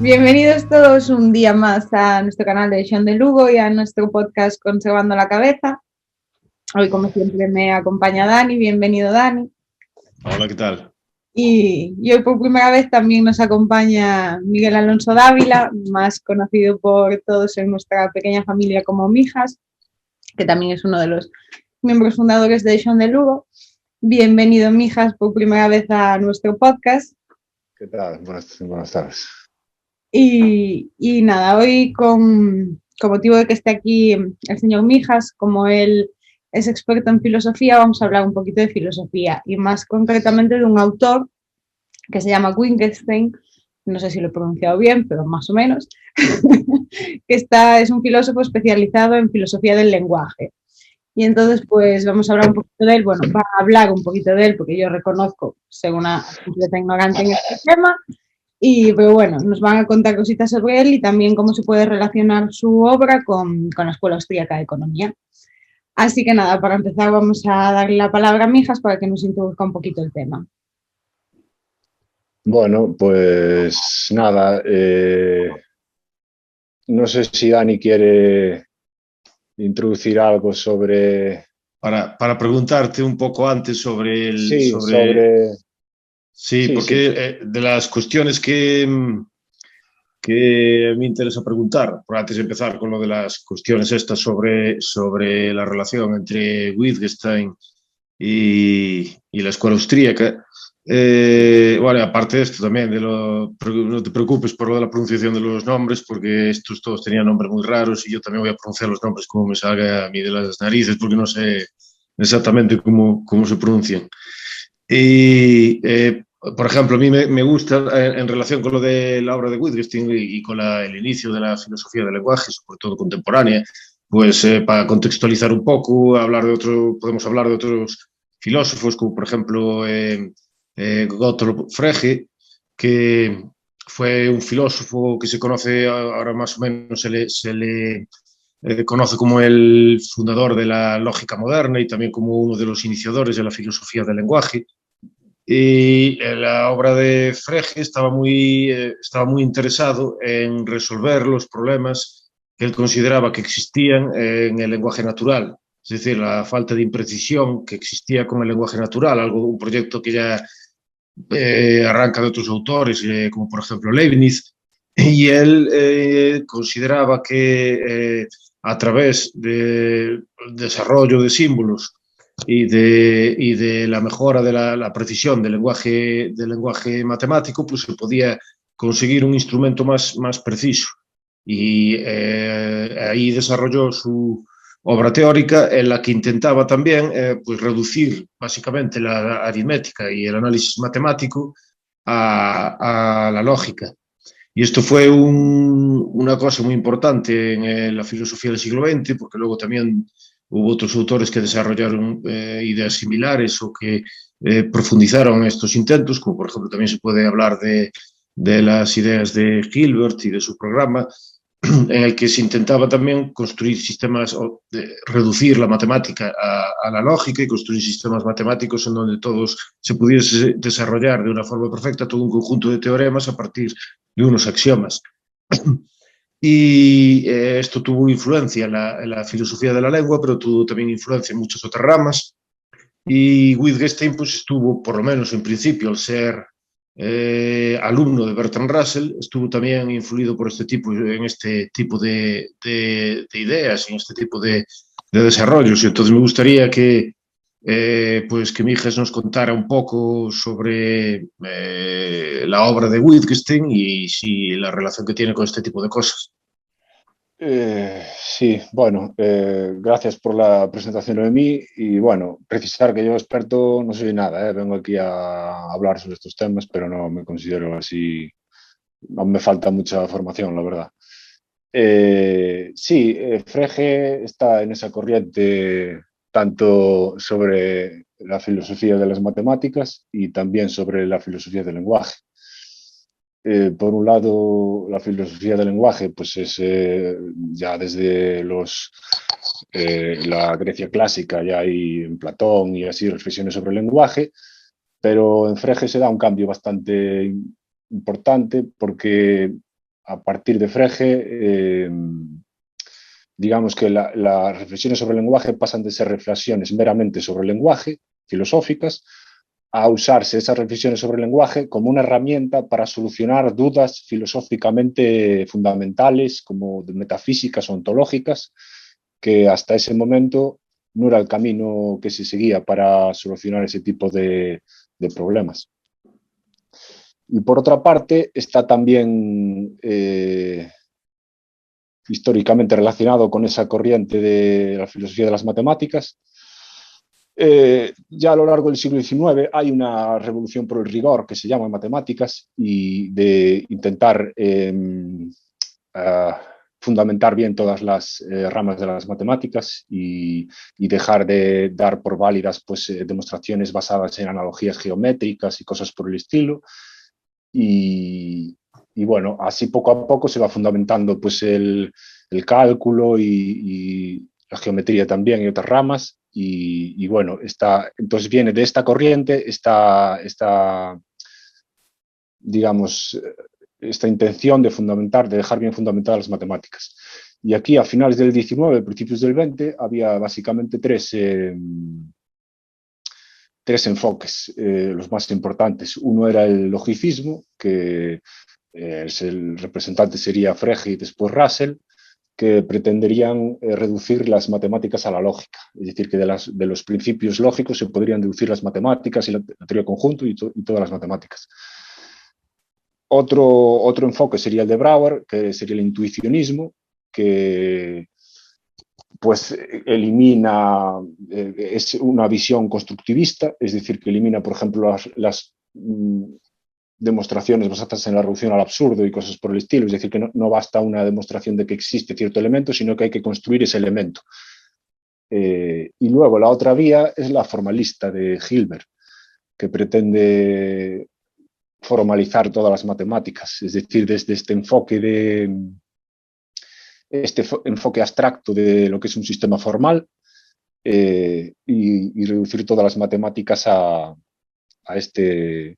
Bienvenidos todos un día más a nuestro canal de Edición de Lugo y a nuestro podcast Conservando la Cabeza. Hoy, como siempre, me acompaña Dani. Bienvenido, Dani. Hola, ¿qué tal? Y hoy por primera vez también nos acompaña Miguel Alonso Dávila, más conocido por todos en nuestra pequeña familia como Mijas, que también es uno de los miembros fundadores de Edición de Lugo. Bienvenido, Mijas, por primera vez a nuestro podcast. ¿Qué tal? Buenas tardes. Y nada, hoy con motivo de que esté aquí el señor Mijas, como él es experto en filosofía, vamos a hablar un poquito de filosofía y más concretamente de un autor que se llama Wittgenstein, no sé si lo he pronunciado bien, pero más o menos, que es un filósofo especializado en filosofía del lenguaje. Y entonces, pues vamos a hablar un poquito de él. Bueno, va a hablar un poquito de él, porque yo reconozco ser una completa ignorante en este tema. Pero bueno, nos van a contar cositas sobre él y también cómo se puede relacionar su obra con la Escuela Austríaca de Economía. Así que nada, para empezar vamos a darle la palabra a Mijas para que nos introduzca un poquito el tema. Bueno, pues nada, no sé si Dani quiere introducir algo sobre... Para preguntarte un poco antes sobre el... Sí, Sí, sí, porque de las cuestiones que me interesa preguntar, por antes de empezar con lo de las cuestiones estas sobre la relación entre Wittgenstein y la escuela austríaca. Bueno, aparte de esto también, no te preocupes por lo de la pronunciación de los nombres, porque estos todos tenían nombres muy raros y yo también voy a pronunciar los nombres como me salga a mí de las narices, porque no sé exactamente cómo se pronuncian. Y, por ejemplo, a mí me gusta, en relación con lo de la obra de Wittgenstein y con el inicio de la filosofía del lenguaje, sobre todo contemporánea, pues para contextualizar un poco, podemos hablar de otros filósofos, como por ejemplo Gottlob Frege, que fue un filósofo que se conoce ahora más o menos, se le conoce como el fundador de la lógica moderna y también como uno de los iniciadores de la filosofía del lenguaje. Y la obra de Frege estaba muy interesado en resolver los problemas que él consideraba que existían en el lenguaje natural, es decir, la falta de imprecisión que existía con el lenguaje natural, un proyecto que ya arranca de otros autores, como por ejemplo Leibniz, y él consideraba que a través del desarrollo de símbolos y de la mejora de la precisión del lenguaje matemático, pues se podía conseguir un instrumento más preciso. Y ahí desarrolló su obra teórica en la que intentaba también pues reducir básicamente la aritmética y el análisis matemático a la lógica. Y esto fue una cosa muy importante en la filosofía del siglo XX, porque luego también hubo otros autores que desarrollaron ideas similares o que profundizaron estos intentos, como por ejemplo también se puede hablar de las ideas de Hilbert y de su programa, en el que se intentaba también construir sistemas, reducir la matemática a la lógica y construir sistemas matemáticos en donde todos se pudiese desarrollar de una forma perfecta todo un conjunto de teoremas a partir de unos axiomas. Y esto tuvo influencia en la filosofía de la lengua, pero tuvo también influencia en muchas otras ramas. Y Wittgenstein pues estuvo, por lo menos en principio, al ser alumno de Bertrand Russell, estuvo también influido por en este tipo de ideas, en este tipo de desarrollos. Y entonces me gustaría pues que Mijes nos contara un poco sobre la obra de Wittgenstein y si la relación que tiene con este tipo de cosas. Sí, bueno, gracias por la presentación de mí y bueno, precisar que yo experto no soy nada, vengo aquí a hablar sobre estos temas, pero no me considero así, no me falta mucha formación, la verdad. Sí, Frege está en esa corriente tanto sobre la filosofía de las matemáticas y también sobre la filosofía del lenguaje. Por un lado, la filosofía del lenguaje, pues es ya desde la Grecia clásica, ya hay en Platón y así reflexiones sobre el lenguaje, pero en Frege se da un cambio bastante importante porque a partir de Frege, digamos que las reflexiones sobre el lenguaje pasan de ser reflexiones meramente sobre el lenguaje, filosóficas, a usarse esas reflexiones sobre el lenguaje como una herramienta para solucionar dudas filosóficamente fundamentales, como metafísicas o ontológicas, que hasta ese momento no era el camino que se seguía para solucionar ese tipo de problemas. Y por otra parte, está también históricamente relacionado con esa corriente de la filosofía de las matemáticas. Ya a lo largo del siglo XIX hay una revolución por el rigor que se llama matemáticas y de intentar fundamentar bien todas las ramas de las matemáticas y dejar de dar por válidas pues, demostraciones basadas en analogías geométricas y cosas por el estilo. Y bueno, así poco a poco se va fundamentando pues, el cálculo y la geometría también y otras ramas. Y bueno, entonces viene de esta corriente digamos, esta intención de fundamentar, de dejar bien fundamentadas las matemáticas. Y aquí a finales del 19, principios del 20, había básicamente tres enfoques, los más importantes. Uno era el logicismo, que el representante sería Frege y después Russell, que pretenderían reducir las matemáticas a la lógica. Es decir, que de los principios lógicos se podrían deducir las matemáticas y la teoría conjunto y todas las matemáticas. Otro enfoque sería el de Brouwer, que sería el intuicionismo, que pues elimina, es una visión constructivista, es decir, que elimina, por ejemplo, las demostraciones basadas en la reducción al absurdo y cosas por el estilo, es decir, que no basta una demostración de que existe cierto elemento, sino que hay que construir ese elemento. Y luego la otra vía es la formalista de Hilbert, que pretende formalizar todas las matemáticas, es decir, desde este enfoque abstracto de lo que es un sistema formal y reducir todas las matemáticas a este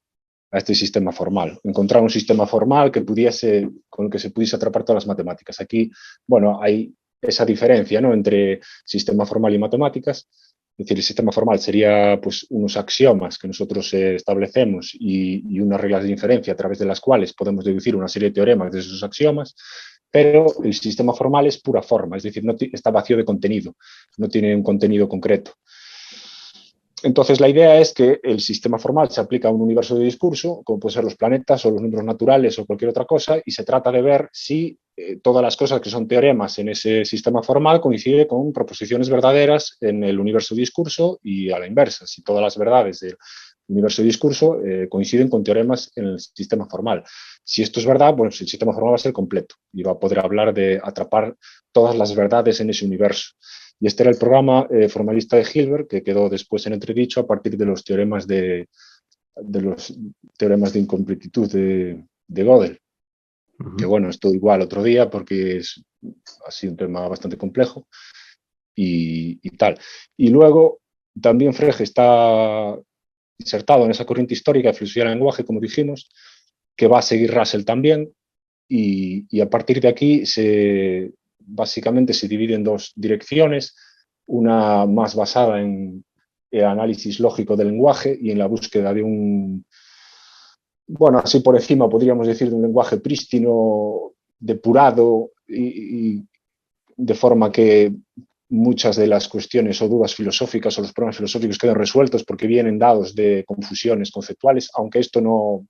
sistema formal. Encontrar un sistema formal con el que se pudiese atrapar todas las matemáticas. Aquí, bueno, hay esa diferencia, ¿no?, entre sistema formal y matemáticas. Es decir, el sistema formal sería pues, unos axiomas que nosotros establecemos y unas reglas de inferencia a través de las cuales podemos deducir una serie de teoremas de esos axiomas, pero el sistema formal es pura forma, es decir, está vacío de contenido, no tiene un contenido concreto. Entonces, la idea es que el sistema formal se aplica a un universo de discurso, como pueden ser los planetas o los números naturales o cualquier otra cosa, y se trata de ver si todas las cosas que son teoremas en ese sistema formal coinciden con proposiciones verdaderas en el universo de discurso y a la inversa, si todas las verdades del universo de discurso coinciden con teoremas en el sistema formal. Si esto es verdad, bueno, el sistema formal va a ser completo y va a poder hablar de atrapar todas las verdades en ese universo. Y este era el programa formalista de Hilbert, que quedó después en entredicho a partir de los teoremas de incompletitud de Gödel. Que bueno, esto igual otro día porque es así un tema bastante complejo y tal. Y luego también Frege está insertado en esa corriente histórica de filosofía del lenguaje, como dijimos, que va a seguir Russell también, y a partir de aquí básicamente se divide en dos direcciones, una más basada en el análisis lógico del lenguaje y en la búsqueda de bueno, así por encima podríamos decir de un lenguaje prístino, depurado y de forma que muchas de las cuestiones o dudas filosóficas o los problemas filosóficos quedan resueltos porque vienen dados de confusiones conceptuales, aunque esto no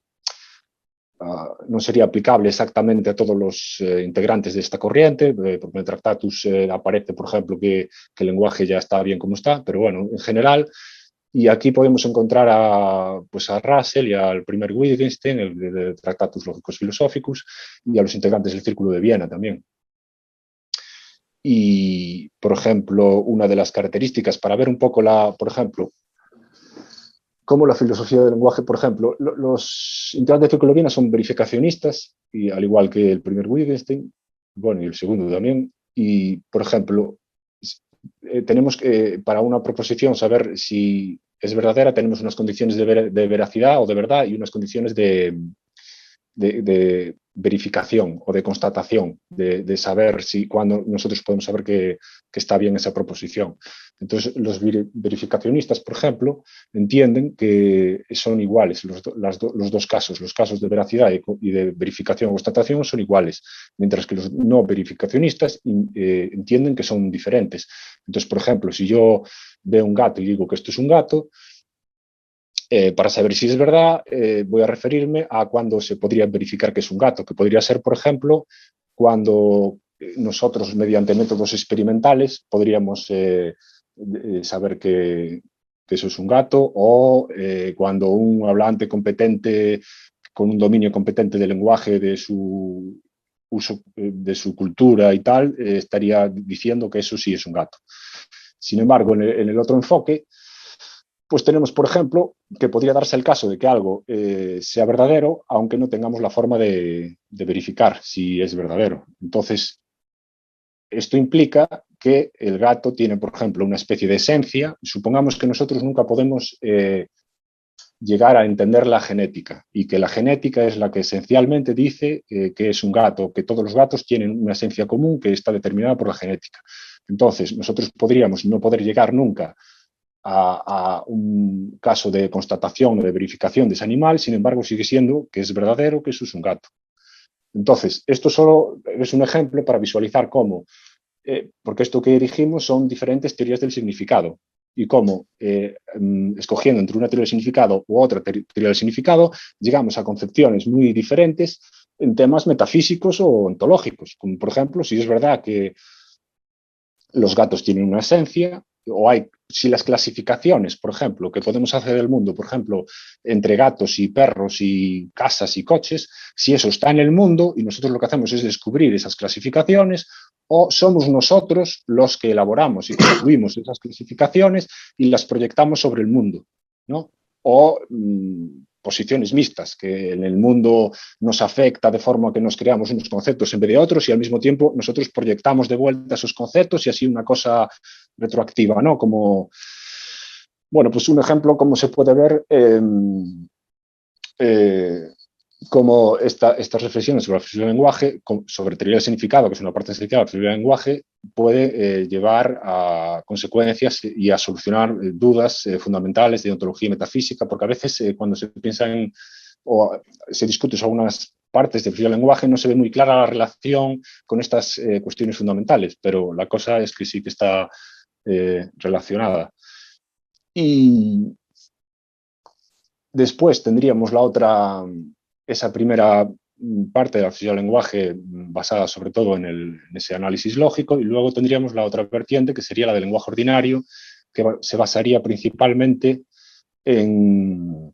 sería aplicable exactamente a todos los integrantes de esta corriente, porque en el Tractatus aparece, por ejemplo, que el lenguaje ya está bien como está, pero bueno, en general. Y aquí podemos encontrar a Russell y al primer Wittgenstein, el de Tractatus Lógicos Filosóficos, y a los integrantes del Círculo de Viena también. Y, por ejemplo, una de las características para ver un poco por ejemplo, cómo la filosofía del lenguaje, por ejemplo, los integrantes del Círculo de Viena son verificacionistas, y al igual que el primer Wittgenstein, bueno, y el segundo también, y, por ejemplo, tenemos que, para una proposición, saber si es verdadera, tenemos unas condiciones de veracidad o de verdad y unas condiciones de verificación o de constatación, de saber si cuando nosotros podemos saber que está bien esa proposición. Entonces, los verificacionistas, por ejemplo, entienden que son iguales los dos casos. Los casos de veracidad y de verificación o constatación son iguales, mientras que los no verificacionistas entienden que son diferentes. Entonces, por ejemplo, si yo veo un gato y digo que esto es un gato, para saber si es verdad, voy a referirme a cuando se podría verificar que es un gato, que podría ser, por ejemplo, cuando nosotros, mediante métodos experimentales, podríamos saber que eso es un gato, o cuando un hablante competente, con un dominio competente del lenguaje de su uso, de su cultura y tal, estaría diciendo que eso sí es un gato. Sin embargo, en el otro enfoque, pues tenemos, por ejemplo, que podría darse el caso de que algo sea verdadero, aunque no tengamos la forma de verificar si es verdadero. Entonces, esto implica que el gato tiene, por ejemplo, una especie de esencia. Supongamos que nosotros nunca podemos llegar a entender la genética, y que la genética es la que esencialmente dice que es un gato, que todos los gatos tienen una esencia común que está determinada por la genética. Entonces, nosotros podríamos no poder llegar nunca a un caso de constatación o de verificación de ese animal, sin embargo sigue siendo que es verdadero que eso es un gato. Entonces, esto solo es un ejemplo para visualizar cómo, porque esto que dirigimos son diferentes teorías del significado, y cómo, escogiendo entre una teoría del significado u otra teoría del significado, llegamos a concepciones muy diferentes en temas metafísicos o ontológicos, como por ejemplo, si es verdad que los gatos tienen una esencia, o si las clasificaciones, por ejemplo, que podemos hacer del mundo, por ejemplo, entre gatos y perros y casas y coches, si eso está en el mundo y nosotros lo que hacemos es descubrir esas clasificaciones, o somos nosotros los que elaboramos y construimos esas clasificaciones y las proyectamos sobre el mundo, ¿no? O posiciones mixtas, que en el mundo nos afecta de forma que nos creamos unos conceptos en vez de otros, y al mismo tiempo nosotros proyectamos de vuelta esos conceptos, y así una cosa retroactiva, ¿no? Como, bueno, pues un ejemplo como se puede ver como estas reflexiones sobre la filosofía del lenguaje, sobre teoría del significado, que es una parte esencial de la filosofía del lenguaje, puede llevar a consecuencias y a solucionar dudas fundamentales de ontología y metafísica, porque a veces cuando se piensa o se discute sobre algunas partes de filosofía del lenguaje no se ve muy clara la relación con estas cuestiones fundamentales, pero la cosa es que sí que está relacionada. Y después tendríamos esa primera parte de la filosofía del lenguaje basada sobre todo en ese análisis lógico, y luego tendríamos la otra vertiente, que sería la del lenguaje ordinario, que se basaría principalmente en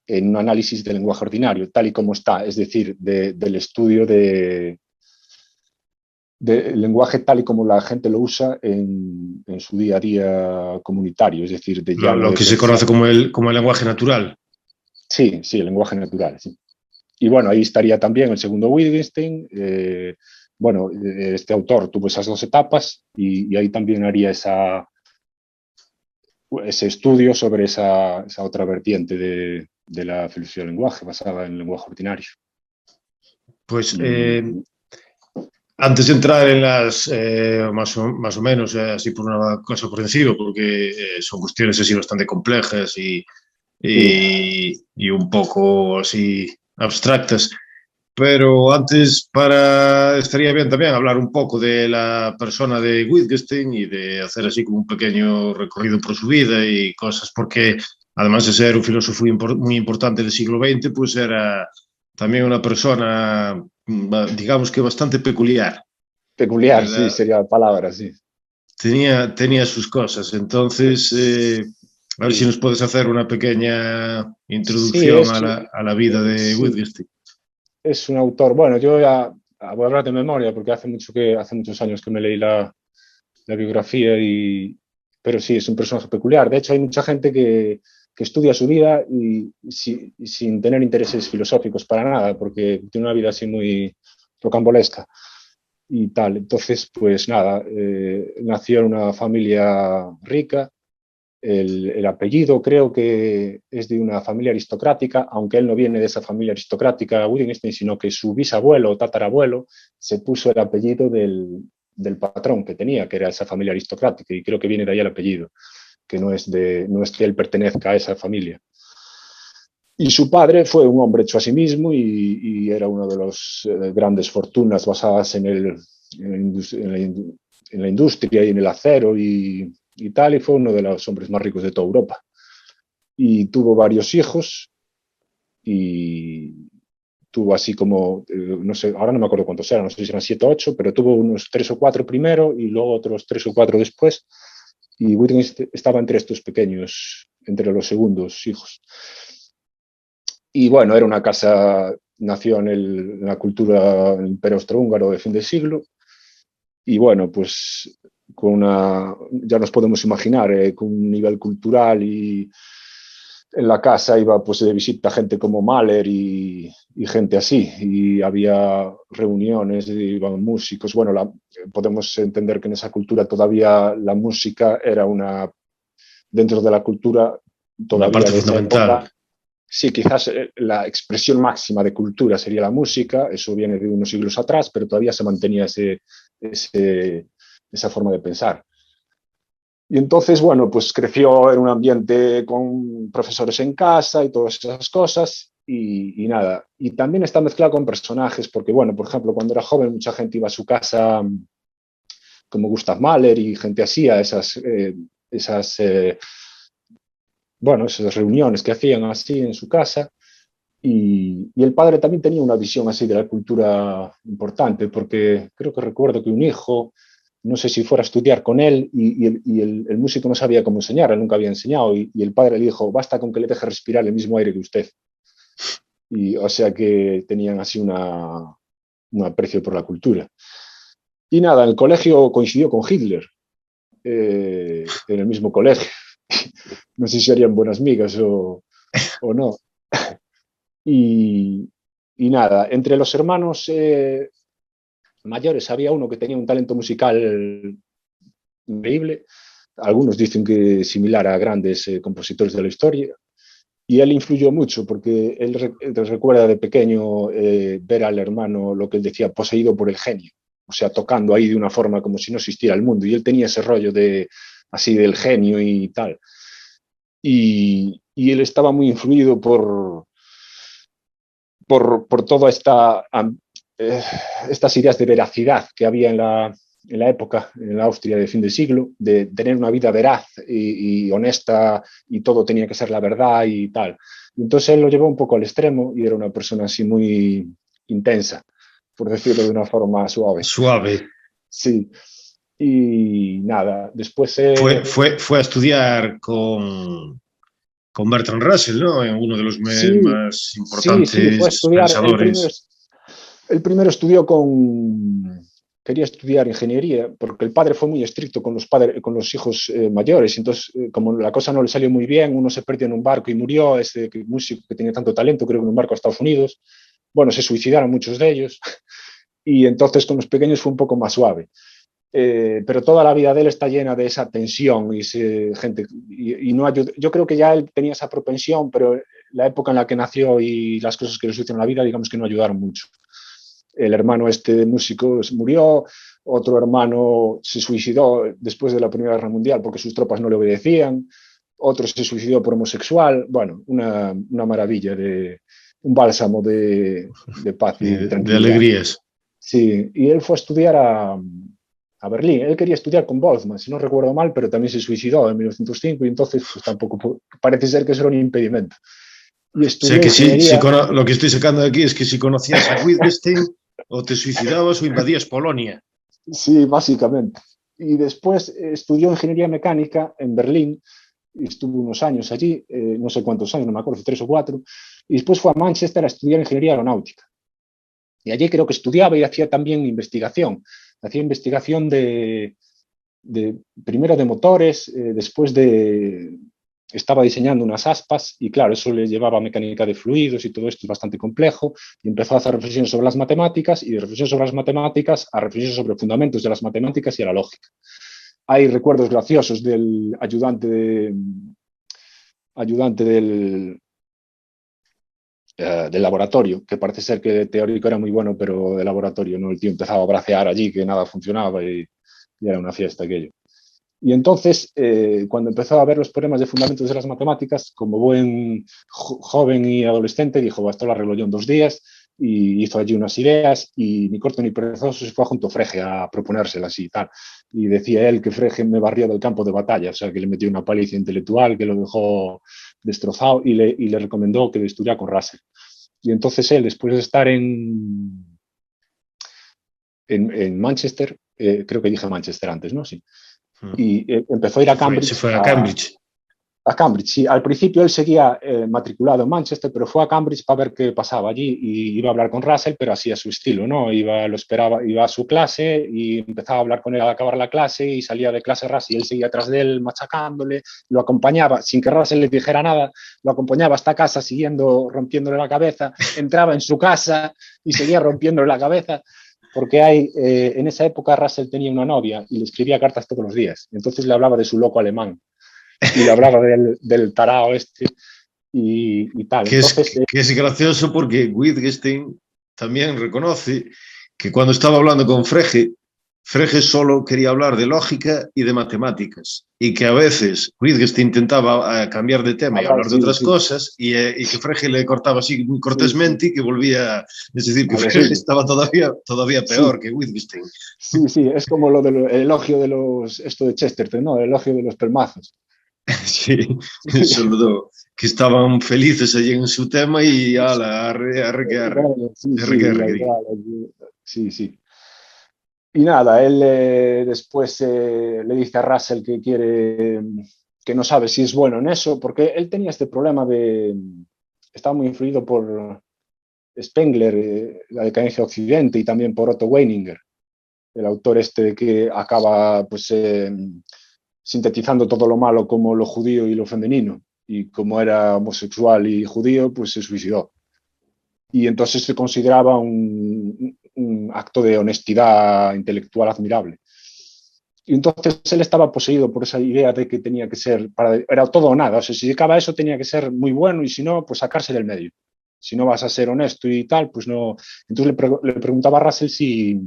un análisis del lenguaje ordinario, tal y como está, es decir, del estudio del lenguaje tal y como la gente lo usa en su día a día comunitario, es decir, Lo que se conoce como el lenguaje natural. Sí, el lenguaje natural, sí. Y bueno, ahí estaría también el segundo Wittgenstein. Bueno, este autor tuvo esas dos etapas, y ahí también haría ese estudio sobre esa otra vertiente de la filosofía del lenguaje, basada en el lenguaje ordinario. Pues antes de entrar en las, más o menos, así por una cosa por encima, porque son cuestiones así bastante complejas y un poco así abstractas, pero antes estaría bien también hablar un poco de la persona de Wittgenstein y de hacer así como un pequeño recorrido por su vida y cosas, porque además de ser un filósofo muy importante del siglo XX, pues era también una persona, digamos que bastante peculiar. Peculiar, sí, sería la palabra, sí. Tenía sus cosas, entonces a ver si nos puedes hacer una pequeña introducción a la vida de Wittgenstein. Es un autor, bueno, yo ya voy a hablar de memoria porque hace muchos años que me leí la biografía, pero sí, es un personaje peculiar. De hecho, hay mucha gente que estudia su vida y sin tener intereses filosóficos para nada, porque tiene una vida así muy rocambolesca y tal. Entonces, pues nada, nació en una familia rica, El apellido creo que es de una familia aristocrática, aunque él no viene de esa familia aristocrática, Wittgenstein, sino que su bisabuelo o tatarabuelo se puso el apellido del patrón que tenía, que era esa familia aristocrática, y creo que viene de ahí el apellido, que no es que él pertenezca a esa familia. Y su padre fue un hombre hecho a sí mismo y era una de las grandes fortunas basadas en la industria y en el acero y tal, y fue uno de los hombres más ricos de toda Europa. Y tuvo varios hijos y tuvo así como, no sé, ahora no me acuerdo cuántos eran, no sé si eran 7 o 8, pero tuvo unos 3 o 4 primero y luego otros 3 o 4 después. Y Wittgenstein estaba entre estos pequeños, entre los segundos hijos. Y bueno, era una casa, nació en la cultura del Imperio Austrohúngaro de fin de siglo. Y bueno, pues ya nos podemos imaginar, con un nivel cultural, y en la casa iba pues de visita gente como Mahler y gente así, y había reuniones, iban músicos. Bueno, podemos entender que en esa cultura todavía la música era dentro de la cultura todavía una parte de esa fundamental. época. Sí, quizás la expresión máxima de cultura sería la música, eso viene de unos siglos atrás, pero todavía se mantenía esa forma de pensar. Y entonces, bueno, pues creció en un ambiente con profesores en casa y todas esas cosas, y nada. Y también está mezclado con personajes, porque, bueno, por ejemplo, cuando era joven mucha gente iba a su casa, como Gustav Mahler y gente así, a esas reuniones que hacían así en su casa. Y el padre también tenía una visión así de la cultura importante, porque creo que recuerdo que un hijo, no sé si fuera a estudiar con él, y el músico no sabía cómo enseñar, él nunca había enseñado, y el padre le dijo, basta con que le deje respirar el mismo aire que usted. Y o sea que tenían así un aprecio por la cultura. Y nada, el colegio coincidió con Hitler, en el mismo colegio. No sé si serían buenas migas o no. Y nada, entre los hermanos mayores había uno que tenía un talento musical increíble. Algunos dicen que similar a grandes compositores de la historia. Y él influyó mucho porque él recuerda de pequeño ver al hermano, lo que él decía, poseído por el genio. O sea, tocando ahí de una forma como si no existiera el mundo. Y él tenía ese rollo así del genio y tal. Y él estaba muy influido por todas estas ideas de veracidad que había en la época, en la Austria de fin de siglo, de tener una vida veraz y honesta, y todo tenía que ser la verdad y tal. Entonces él lo llevó un poco al extremo y era una persona así muy intensa, por decirlo de una forma suave. Suave. Sí. Y nada, después... Fue a estudiar con Bertrand Russell, ¿no? Uno de los más importantes sí, fue a estudiar. pensadores. El primero estudió quería estudiar ingeniería, porque el padre fue muy estricto con los hijos mayores. Entonces, como la cosa no le salió muy bien, uno se perdió en un barco y murió, ese músico que tenía tanto talento, creo que en un barco a Estados Unidos. Bueno, se suicidaron muchos de ellos. Y entonces con los pequeños fue un poco más suave. Pero toda la vida de él está llena de esa tensión y gente, y no ayuda. Yo creo que ya él tenía esa propensión, pero la época en la que nació y las cosas que le sucedieron en la vida, digamos que no ayudaron mucho. El hermano de músico murió, otro hermano se suicidó después de la Primera Guerra Mundial porque sus tropas no le obedecían, otro se suicidó por homosexual. Bueno, una maravilla, un bálsamo de paz y de tranquilidad. De alegrías. Sí, y él fue a estudiar a Berlín. Él quería estudiar con Boltzmann, si no recuerdo mal, pero también se suicidó en 1905, y entonces pues tampoco parece ser que eso era un impedimento. Y estudió ingeniería. Lo que estoy sacando de aquí es que si conocías a Wittgenstein, o te suicidabas o invadías Polonia. Sí, básicamente. Y después estudió ingeniería mecánica en Berlín, y estuvo unos años allí, no sé cuántos años, no me acuerdo, 3 o 4, y después fue a Manchester a estudiar ingeniería aeronáutica. Y allí creo que estudiaba y hacía también investigación. Hacía investigación primero de motores, después estaba diseñando unas aspas, y claro, eso le llevaba a mecánica de fluidos y todo esto es bastante complejo, y empezó a hacer reflexiones sobre las matemáticas, y de reflexiones sobre las matemáticas a reflexiones sobre fundamentos de las matemáticas y a la lógica. hay recuerdos graciosos del ayudante del laboratorio, que parece ser que de teórico era muy bueno, pero de laboratorio no, el tío empezaba a bracear allí, que nada funcionaba y era una fiesta aquello. Y entonces, cuando empezó a ver los problemas de fundamentos de las matemáticas, como buen joven y adolescente, dijo, esto lo arreglo yo en 2 días, y hizo allí unas ideas, y ni corto ni perezoso se fue junto a Frege a proponérselas y tal. Y decía él que Frege me barrió del campo de batalla, o sea, que le metió una paliza intelectual, que lo dejó destrozado, y le recomendó que estudiara con Russell. Y entonces él, después de estar en Manchester, creo que dije Manchester antes, ¿no? Sí. Y empezó a ir a Cambridge. Se fue a Cambridge. A Cambridge, sí. Al principio él seguía matriculado en Manchester, pero fue a Cambridge para ver qué pasaba allí y iba a hablar con Russell, pero así a su estilo, ¿no? Lo esperaba, iba a su clase y empezaba a hablar con él al acabar la clase y salía de clase Russell y él seguía atrás de él machacándole, lo acompañaba sin que Russell le dijera nada, lo acompañaba hasta casa siguiendo, rompiéndole la cabeza, entraba en su casa y seguía rompiéndole la cabeza. Porque en esa época Russell tenía una novia y le escribía cartas todos los días. Entonces le hablaba de su loco alemán y le hablaba del tarao este y tal. Entonces, que es gracioso porque Wittgenstein también reconoce que cuando estaba hablando con Frege, Frege solo quería hablar de lógica y de matemáticas, y que a veces Wittgenstein intentaba cambiar de tema y hablar de otras cosas, y que Frege le cortaba así muy cortésmente y que volvía, es decir, que Frege estaba todavía peor que Wittgenstein. Sí, es como lo del elogio de esto de Chesterton, ¿no? El elogio de los pelmazos. Sí, solo que estaban felices allí en su tema y arre. Sí. Y nada, él después le dice a Russell que que no sabe si es bueno en eso, porque él tenía este problema estaba muy influido por Spengler, la decadencia de Occidente, y también por Otto Weininger, el autor este que acaba pues sintetizando todo lo malo como lo judío y lo femenino, y como era homosexual y judío, pues se suicidó. Y entonces se consideraba un acto de honestidad intelectual admirable. Y entonces él estaba poseído por esa idea de que tenía que ser, era todo o nada, o sea, si llegaba a eso tenía que ser muy bueno y si no, pues sacarse del medio. Si no vas a ser honesto y tal, pues no. Entonces le preguntaba a Russell si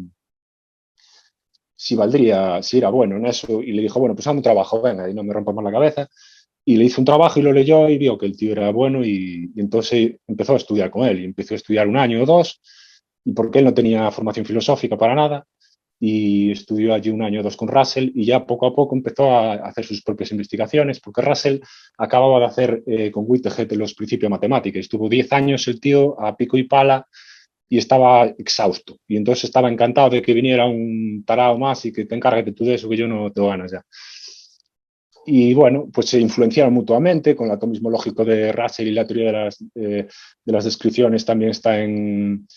valdría, si era bueno en eso, y le dijo, bueno, pues haz un trabajo, venga, y no me rompas más la cabeza. Y le hizo un trabajo y lo leyó y vio que el tío era bueno y entonces empezó a estudiar con él y empezó a estudiar 1 año o 2 y porque él no tenía formación filosófica para nada y estudió allí 1 año o 2 con Russell y ya poco a poco empezó a hacer sus propias investigaciones porque Russell acababa de hacer con Whitehead los principios de matemáticas. Estuvo 10 años el tío a pico y pala y estaba exhausto y entonces estaba encantado de que viniera un tarao más y que te encargue tú de eso que yo no tengo ganas ya. Y bueno, pues se influenciaron mutuamente con el atomismo lógico de Russell y la teoría de las descripciones también está en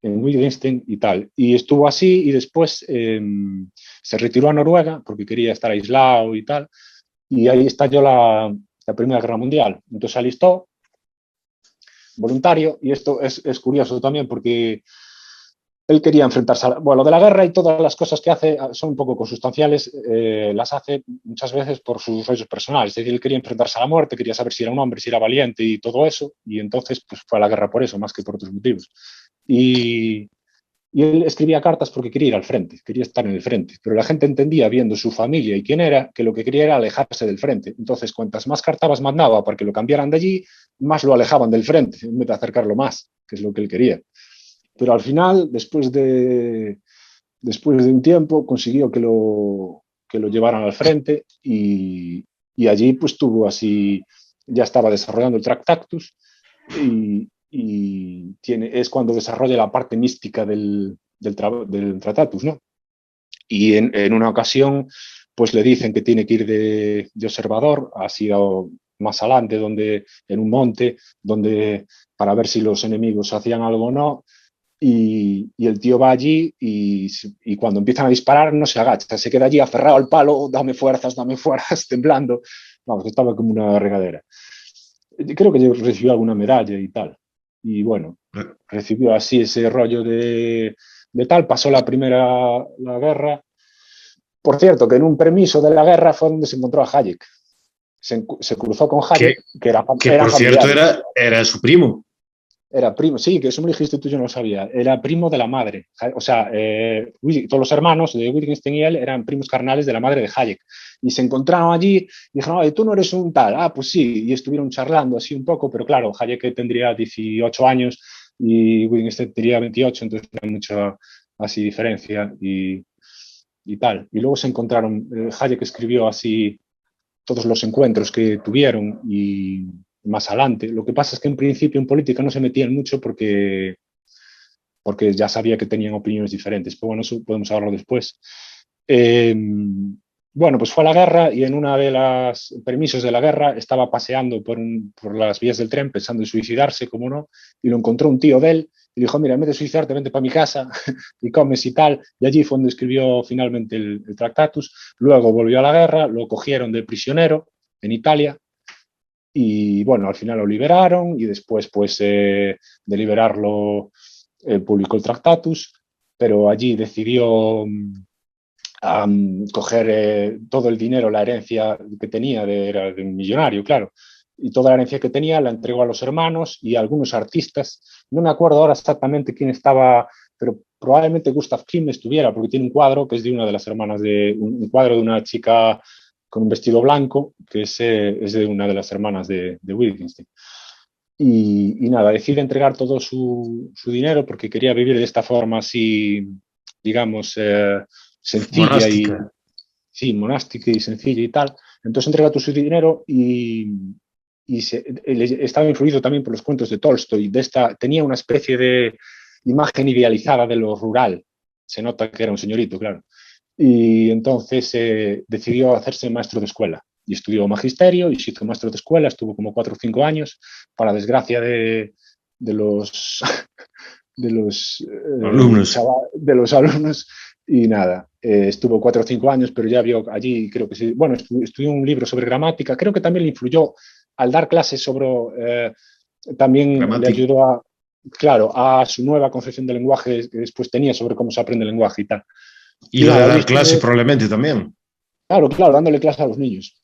Wittgenstein y tal. Y estuvo así y después se retiró a Noruega porque quería estar aislado y tal. Y ahí estalló la Primera Guerra Mundial. Entonces se alistó voluntario y esto es curioso también porque él quería enfrentarse bueno, lo de la guerra y todas las cosas que hace son un poco consustanciales, las hace muchas veces por sus rollos personales. Es decir, él quería enfrentarse a la muerte, quería saber si era un hombre, si era valiente y todo eso, y entonces pues, fue a la guerra por eso, más que por otros motivos. Y él escribía cartas porque quería ir al frente, quería estar en el frente, pero la gente entendía, viendo su familia y quién era, que lo que quería era alejarse del frente. Entonces, cuantas más cartas mandaba para que lo cambiaran de allí, más lo alejaban del frente, en vez de acercarlo más, que es lo que él quería. Pero al final, después de un tiempo, consiguió que lo llevaran al frente y allí pues tuvo así, ya estaba desarrollando el Tractatus y es cuando desarrolla la parte mística del Tractatus, ¿no? Y en una ocasión pues le dicen que tiene que ir de observador, así más adelante, en un monte, para ver si los enemigos hacían algo o no. Y el tío va allí y cuando empiezan a disparar no se agacha, se queda allí aferrado al palo, dame fuerzas, temblando. Vamos, estaba como una regadera. Creo que recibió alguna medalla y tal. Y bueno, recibió así ese rollo de tal, pasó la guerra, Por cierto, que en un permiso de la guerra fue donde se encontró a Hayek. Se cruzó con Hayek, que por eran cierto familiares. era su primo. Era primo, sí, que eso me lo dijiste tú, yo no lo sabía. Era primo de la madre. O sea, todos los hermanos de Wittgenstein y él eran primos carnales de la madre de Hayek. Y se encontraron allí y dijeron, oye, tú no eres un tal. Ah, pues sí. Y estuvieron charlando así un poco, pero claro, Hayek tendría 18 años y Wittgenstein tendría 28, entonces no hay mucha así diferencia y tal. Y luego se encontraron, Hayek escribió así todos los encuentros que tuvieron y más adelante. Lo que pasa es que en principio en política no se metían mucho porque ya sabía que tenían opiniones diferentes, pero bueno, eso podemos hablarlo después. Bueno, pues fue a la guerra y en una de las permisos de la guerra estaba paseando por las vías del tren pensando en suicidarse, como no, y lo encontró un tío de él y dijo, mira, en vez de suicidarte, vente para mi casa y comes y tal. Y allí fue donde escribió finalmente el Tractatus. Luego volvió a la guerra, lo cogieron de prisionero en Italia y bueno, al final lo liberaron y después pues de liberarlo publicó el Tractatus, pero allí decidió coger todo el dinero, la herencia que tenía, era de un millonario, claro, y toda la herencia que tenía la entregó a los hermanos y a algunos artistas. No me acuerdo ahora exactamente quién estaba, pero probablemente Gustav Klimt estuviera, porque tiene un cuadro que es de una de las hermanas, un cuadro de una chica con un vestido blanco, que es de una de las hermanas de Wittgenstein. Y nada, decide entregar todo su dinero porque quería vivir de esta forma así, digamos, sencilla Monástica. sí, monástica y sencilla y tal. Entonces entrega todo su dinero estaba influido también por los cuentos de Tolstoy. Tenía una especie de imagen idealizada de lo rural. Se nota que era un señorito, claro. Y entonces decidió hacerse maestro de escuela y estudió magisterio y se hizo maestro de escuela, estuvo como 4 o 5 años, para desgracia de los Alumnos. de los alumnos y nada, estuvo 4 o 5 años, pero ya vio allí, creo que sí, bueno, estudió un libro sobre gramática, creo que también le influyó al dar clases sobre, también Gramática. le ayudó claro, a su nueva concepción del lenguaje que después tenía sobre cómo se aprende el lenguaje y tal. Y lo de nada, dar clase probablemente también. Claro, dándole clase a los niños.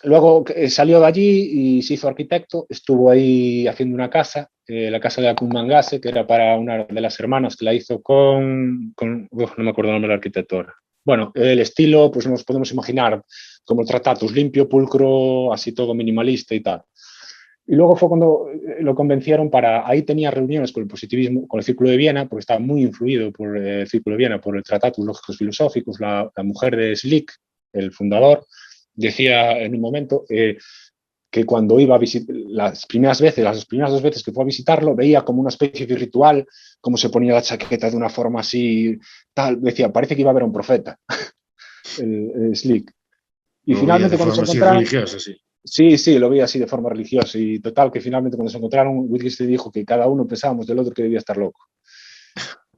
Luego salió de allí y se hizo arquitecto, estuvo ahí haciendo una casa, la casa de Akun Mangase, que era para una de las hermanas que la hizo no me acuerdo el nombre del arquitecto ahora. Bueno, el estilo, pues nos podemos imaginar como el Tratatus, limpio, pulcro, así todo minimalista y tal. Y luego fue cuando lo convencieron ahí tenía reuniones con el positivismo, con el Círculo de Viena, porque estaba muy influido por el Círculo de Viena, por el Tratatus Lógicos Filosóficos, la mujer de Schlick, el fundador, decía en un momento que cuando iba a visitar, las primeras 2 veces que fue a visitarlo, veía como una especie de ritual, como se ponía la chaqueta de una forma así, tal, decía, parece que iba a ver a un profeta, el Slick. Y Lo veía finalmente de cuando se forma así encontraron, religiosa, sí. sí, lo veía así de forma religiosa y total, que finalmente cuando se encontraron, Wittgenstein dijo que cada uno pensábamos del otro que debía estar loco.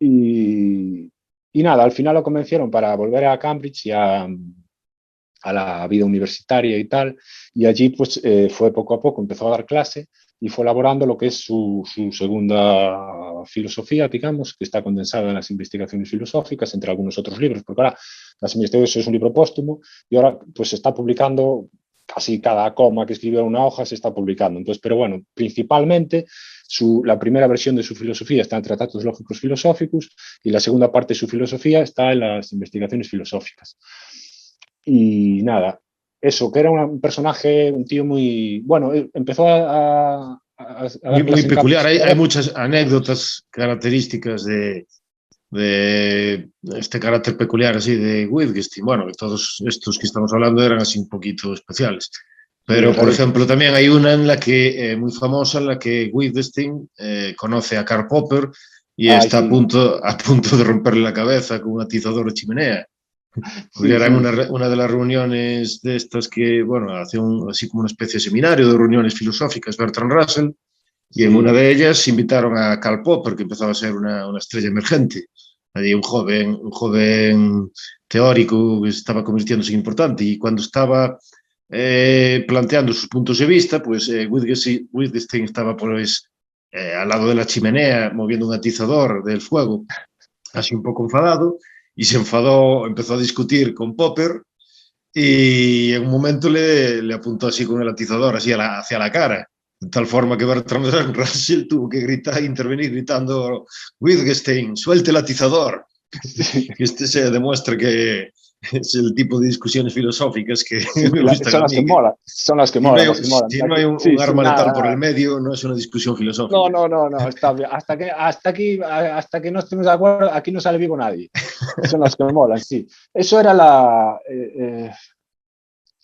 Y nada, al final lo convencieron para volver a Cambridge y a la vida universitaria y tal, y allí pues fue poco a poco, empezó a dar clase y fue elaborando lo que es su segunda filosofía, digamos, que está condensada en las investigaciones filosóficas, entre algunos otros libros, porque ahora las investigaciones es un libro póstumo y ahora pues se está publicando casi cada coma que escribió en una hoja se está publicando. Entonces, pero bueno, principalmente la primera versión de su filosofía está en Tratados Lógicos Filosóficos y la segunda parte de su filosofía está en las investigaciones filosóficas. Y nada, eso, que era un personaje, un tío muy... Bueno, empezó a Muy, dar muy clase en peculiar. campus. Hay muchas anécdotas características de este carácter peculiar así de Wittgenstein. Bueno, que todos estos que estamos hablando eran así un poquito especiales. Muy Pero, por ejemplo, rarillos. también hay una en la que, muy famosa, en la que Wittgenstein conoce a Karl Popper y Ay, está sí, a punto de romperle la cabeza con un atizador de chimenea. Porque sí, era sí, una de las reuniones de estas que, bueno, hace así como una especie de seminario de reuniones filosóficas, Bertrand Russell, y en una sí, de ellas invitaron a Karl Popper, que empezaba a ser una estrella emergente. Allí un joven teórico que estaba convirtiéndose en importante, y cuando estaba planteando sus puntos de vista, pues Wittgenstein estaba pues, al lado de la chimenea moviendo un atizador del fuego, así un poco enfadado, y se enfadó, empezó a discutir con Popper y en un momento le apuntó así con el atizador, así hacia la cara. De tal forma que Bertrand Russell tuvo que gritar, intervenir gritando: Wittgenstein, suelte el atizador. Sí. Que este se demuestra que es el tipo de discusiones filosóficas que Sí, me gustan son a las que mí. molan, son las que Si no molan, hay, las que molan. si no hay Sí, un sí, arma letal por el nada. medio, no es una discusión No, filosófica. no, no, no, está bien. Hasta que no estemos de acuerdo, aquí no sale vivo nadie. Son las que molan, sí. Eso era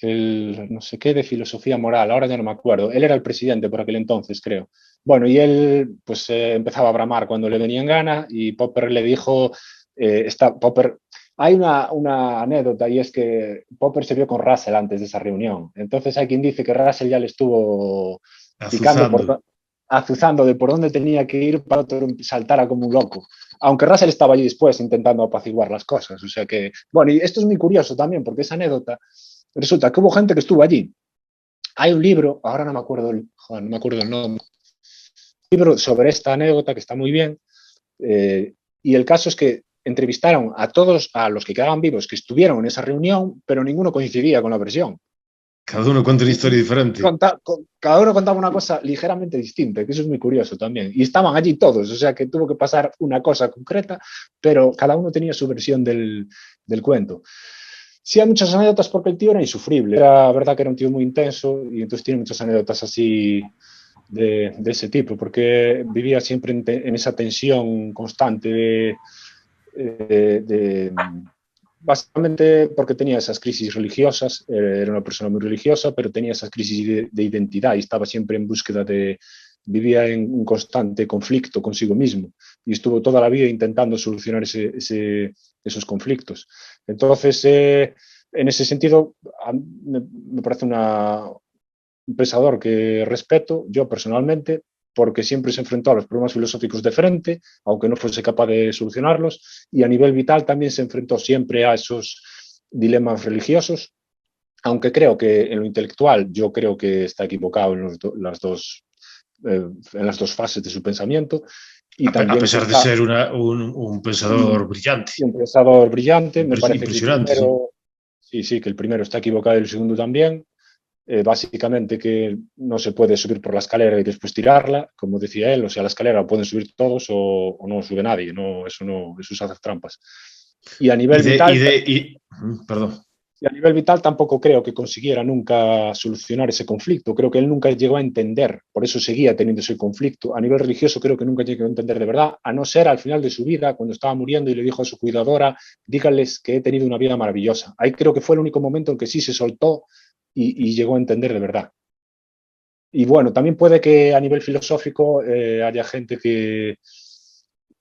el no sé qué de filosofía moral, ahora ya no me acuerdo. Él era el presidente por aquel entonces, creo. Bueno, y él pues empezaba a bramar cuando le venía en gana y Popper le dijo, Popper, hay una anécdota y es que Popper se vio con Russell antes de esa reunión. Entonces hay quien dice que Russell ya le estuvo picando Azuzando. azuzando de por dónde tenía que ir para otro saltara como un loco. Aunque Russell estaba allí después intentando apaciguar las cosas. O sea que, bueno, y esto es muy curioso también porque esa anécdota resulta que hubo gente que estuvo allí. Hay un libro, ahora no me acuerdo no me acuerdo el nombre, un libro sobre esta anécdota que está muy bien. Y el caso es que entrevistaron a todos, a los que quedaban vivos, que estuvieron en esa reunión, pero ninguno coincidía con la versión. Cada uno cuenta una historia diferente. Cada uno contaba una cosa ligeramente distinta, que eso es muy curioso también. Y estaban allí todos, o sea que tuvo que pasar una cosa concreta, pero cada uno tenía su versión del cuento. Sí, hay muchas anécdotas porque el tío era insufrible. Era verdad que era un tío muy intenso y entonces tiene muchas anécdotas así de ese tipo, porque vivía siempre en esa tensión constante de básicamente porque tenía esas crisis religiosas, era una persona muy religiosa, pero tenía esas crisis de identidad y estaba siempre en búsqueda vivía en un constante conflicto consigo mismo y estuvo toda la vida intentando solucionar esos conflictos. Entonces, en ese sentido, me parece un pensador que respeto yo personalmente, porque siempre se enfrentó a los problemas filosóficos de frente, aunque no fuese capaz de solucionarlos, y a nivel vital también se enfrentó siempre a esos dilemas religiosos, aunque creo que en lo intelectual yo creo que está equivocado en las dos fases de su pensamiento, y A también que pesar de está ser un pensador brillante. un pensador brillante, me parece que el Impresionante, sí. primero, sí, que el primero está equivocado y el segundo también, básicamente que no se puede subir por la escalera y después tirarla, como decía él, o sea, la escalera pueden subir todos o no sube nadie, eso es hacer trampas. Y a nivel vital, perdón. y a nivel vital tampoco creo que consiguiera nunca solucionar ese conflicto, creo que él nunca llegó a entender, por eso seguía teniendo ese conflicto. A nivel religioso creo que nunca llegó a entender de verdad, a no ser al final de su vida, cuando estaba muriendo y le dijo a su cuidadora, díganles que he tenido una vida maravillosa. Ahí creo que fue el único momento en que sí se soltó y llegó a entender de verdad. Y bueno, también puede que a nivel filosófico haya gente que,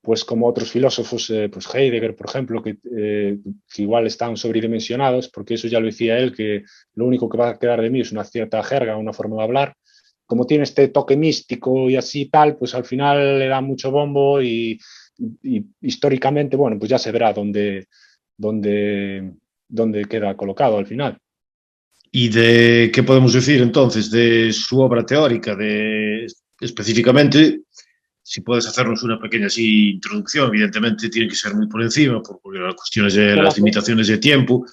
pues como otros filósofos, pues Heidegger, por ejemplo, que igual están sobredimensionados, porque eso ya lo decía él, que lo único que va a quedar de mí es una cierta jerga, una forma de hablar. Como tiene este toque místico y así tal, pues al final le da mucho bombo y históricamente, bueno, pues ya se verá dónde queda colocado al final. ¿Y de qué podemos decir entonces de su obra teórica? Específicamente, si puedes hacernos una pequeña así, introducción, evidentemente tiene que ser muy por encima por las cuestiones de De las las, limitaciones de tiempo,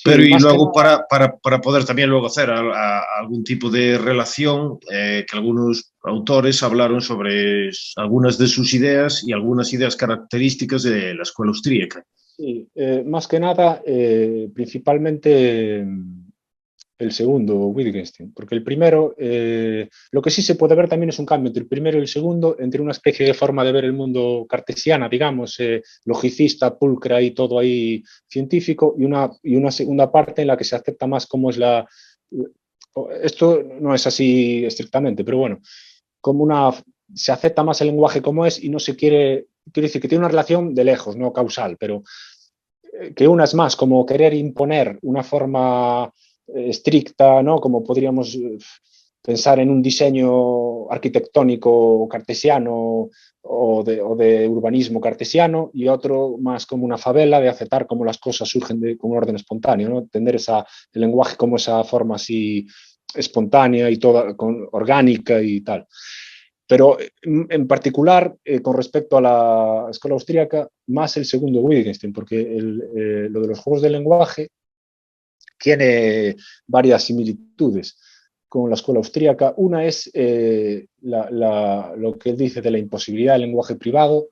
pero sí, y más que luego nada. para poder también luego hacer algún tipo de relación que algunos autores hablaron sobre algunas de sus ideas y algunas ideas características de la escuela austríaca. Sí, más que nada, principalmente el segundo, Wittgenstein, porque el primero, lo que sí se puede ver también es un cambio entre el primero y el segundo, entre una especie de forma de ver el mundo cartesiana, digamos, logicista, pulcra y todo ahí científico, y una segunda parte en la que se acepta más cómo es esto no es así estrictamente, pero bueno, se acepta más el lenguaje como es y no se quiere decir que tiene una relación de lejos, no causal, pero que una es más como querer imponer una forma estricta, ¿no? Como podríamos pensar en un diseño arquitectónico cartesiano o de urbanismo cartesiano, y otro más como una favela de aceptar cómo las cosas surgen con un orden espontáneo, ¿no? Entender el lenguaje como esa forma así espontánea y toda orgánica y tal. Pero en particular, con respecto a la escuela austríaca, más el segundo Wittgenstein, porque lo de los juegos de lenguaje tiene varias similitudes con la escuela austríaca. Una es lo que él dice de la imposibilidad del lenguaje privado,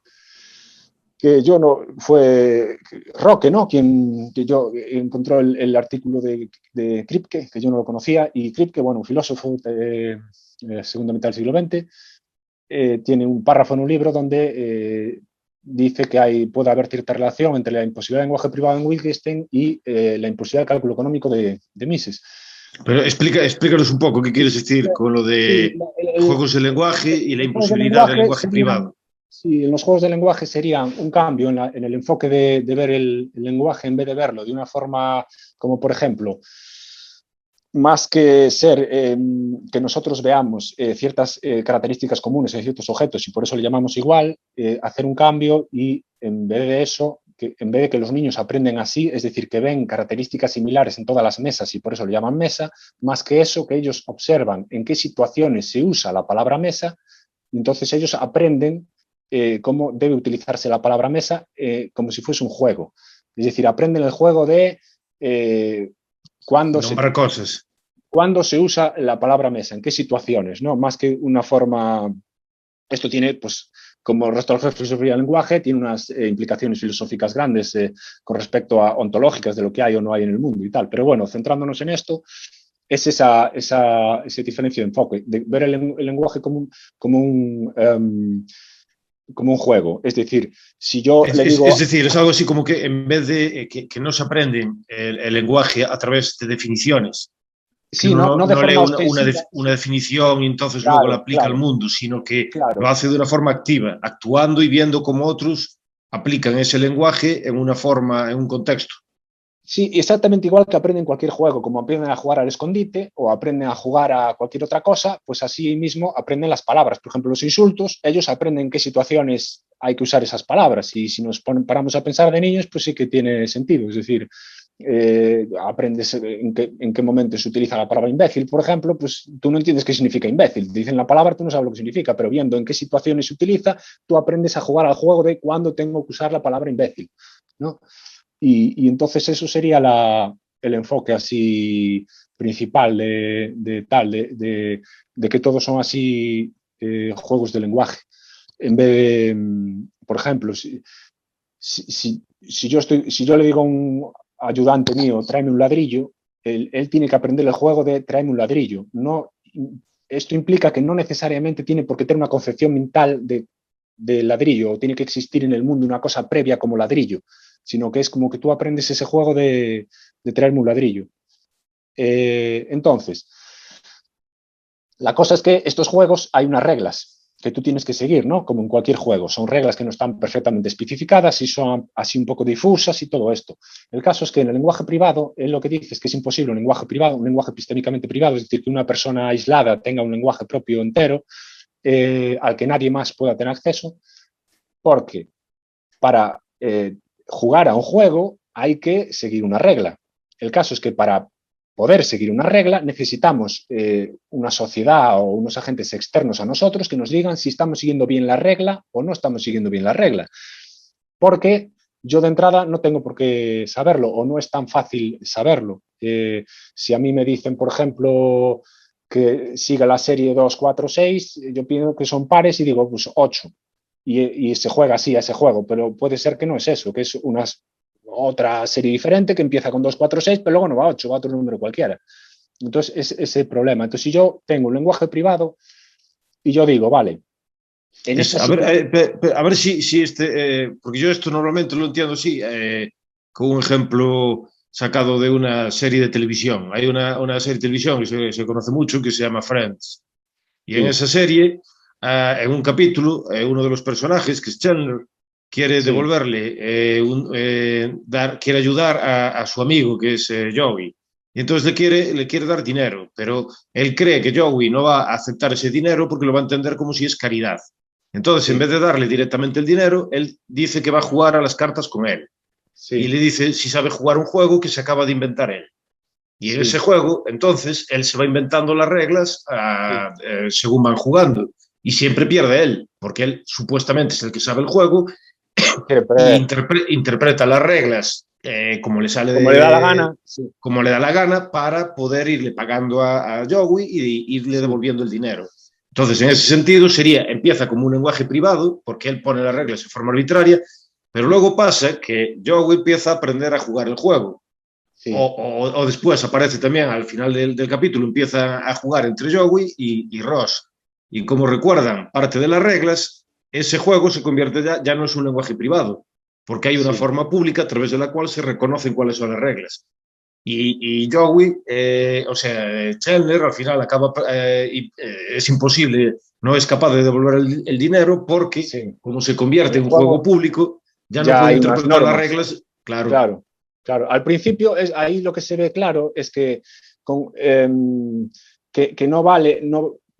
que yo no, fue Roque, ¿no?, quien que yo encontró el artículo de Kripke, que yo no lo conocía, y Kripke, bueno, un filósofo de la segunda mitad del siglo XX, tiene un párrafo en un libro donde dice que puede haber cierta relación entre la imposibilidad del lenguaje privado en Wittgenstein y la imposibilidad del cálculo económico de Mises. Pero explícanos un poco qué quieres decir con lo de juegos de lenguaje y la imposibilidad del lenguaje privado. Sí, en los juegos de lenguaje serían un cambio en el enfoque de ver el lenguaje en vez de verlo de una forma como, por ejemplo, más que ser que nosotros veamos ciertas características comunes en ciertos objetos y por eso le llamamos igual, hacer un cambio y en vez de eso, en vez de que los niños aprenden así, es decir, que ven características similares en todas las mesas y por eso le llaman mesa, más que eso, que ellos observan en qué situaciones se usa la palabra mesa, entonces ellos aprenden cómo debe utilizarse la palabra mesa como si fuese un juego. Es decir, aprenden el juego de cuándo se usa la palabra mesa, en qué situaciones, ¿no? Más que una forma... Esto tiene, pues, como el resto de la filosofía del lenguaje, tiene unas implicaciones filosóficas grandes con respecto a ontológicas de lo que hay o no hay en el mundo y tal. Pero bueno, centrándonos en esto, es esa diferencia de enfoque, de ver el lenguaje como un juego. Es decir, si yo le digo... Es decir, es algo así como que en vez de que no se aprenden el lenguaje a través de definiciones, sí, no lee una definición y entonces luego la aplica al mundo, sino que lo hace de una forma activa, actuando y viendo cómo otros aplican ese lenguaje en una forma, en un contexto. Sí, exactamente igual que aprenden cualquier juego, como aprenden a jugar al escondite o aprenden a jugar a cualquier otra cosa, pues así mismo aprenden las palabras. Por ejemplo, los insultos, ellos aprenden en qué situaciones hay que usar esas palabras y si nos paramos a pensar de niños, pues sí que tiene sentido. Es decir, aprendes en qué momento se utiliza la palabra imbécil, por ejemplo, pues tú no entiendes qué significa imbécil. Te dicen la palabra, tú no sabes lo que significa, pero viendo en qué situaciones se utiliza, tú aprendes a jugar al juego de cuándo tengo que usar la palabra imbécil, ¿no? Y entonces eso sería el enfoque así principal de que todos son así juegos de lenguaje. En vez de, por ejemplo, si yo le digo a un ayudante mío, tráeme un ladrillo, él tiene que aprender el juego de tráeme un ladrillo. No, esto implica que no necesariamente tiene por qué tener una concepción mental de ladrillo o tiene que existir en el mundo una cosa previa como ladrillo, sino que es como que tú aprendes ese juego de traerme un ladrillo. Entonces, la cosa es que estos juegos hay unas reglas que tú tienes que seguir, ¿no? Como en cualquier juego. Son reglas que no están perfectamente especificadas y son así un poco difusas y todo esto. El caso es que en el lenguaje privado, él lo que dice es que es imposible un lenguaje privado, un lenguaje epistémicamente privado, es decir, que una persona aislada tenga un lenguaje propio entero al que nadie más pueda tener acceso, porque para jugar a un juego hay que seguir una regla. El caso es que para poder seguir una regla necesitamos una sociedad o unos agentes externos a nosotros que nos digan si estamos siguiendo bien la regla o no estamos siguiendo bien la regla. Porque yo de entrada no tengo por qué saberlo o no es tan fácil saberlo. Si a mí me dicen, por ejemplo, que siga la serie 2, 4, 6, yo pienso que son pares y digo, pues 8. Y se juega así a ese juego, pero puede ser que no es eso, que es otra serie diferente que empieza con 2, 4, 6, pero luego no va a 8, va a otro número cualquiera. Entonces, es ese problema. Entonces, si yo tengo un lenguaje privado y yo digo, vale, a ver si porque yo esto normalmente lo entiendo así, con un ejemplo sacado de una serie de televisión. Hay una serie de televisión que se conoce mucho que se llama Friends. Y en esa serie, en un capítulo, uno de los personajes, que es Chandler, quiere devolverle, quiere ayudar a su amigo, que es Joey. Y entonces le quiere dar dinero, pero él cree que Joey no va a aceptar ese dinero porque lo va a entender como si es caridad. Entonces, en vez de darle directamente el dinero, él dice que va a jugar a las cartas con él. Y le dice si sabe jugar un juego que se acaba de inventar él. Y en ese juego, entonces, él se va inventando las reglas según van jugando. Y siempre pierde él, porque él supuestamente es el que sabe el juego interpreta las reglas como le sale como le da la gana, sí. Como le da la gana, para poder irle pagando a Joey y irle devolviendo el dinero. Entonces, en ese sentido, empieza como un lenguaje privado, porque él pone las reglas de forma arbitraria, pero luego pasa que Joey empieza a aprender a jugar el juego. Sí. O después aparece también al final del capítulo, empieza a jugar entre Joey y Ross. Y como recuerdan parte de las reglas, ese juego se convierte ya no es un lenguaje privado, porque hay una forma pública a través de la cual se reconocen cuáles son las reglas. Y Joey, o sea, Chandler al final acaba, es imposible, no es capaz de devolver el dinero porque como se convierte en un juego público, ya no puede interpretar las reglas. Claro. Al principio, ahí lo que se ve claro es que no vale,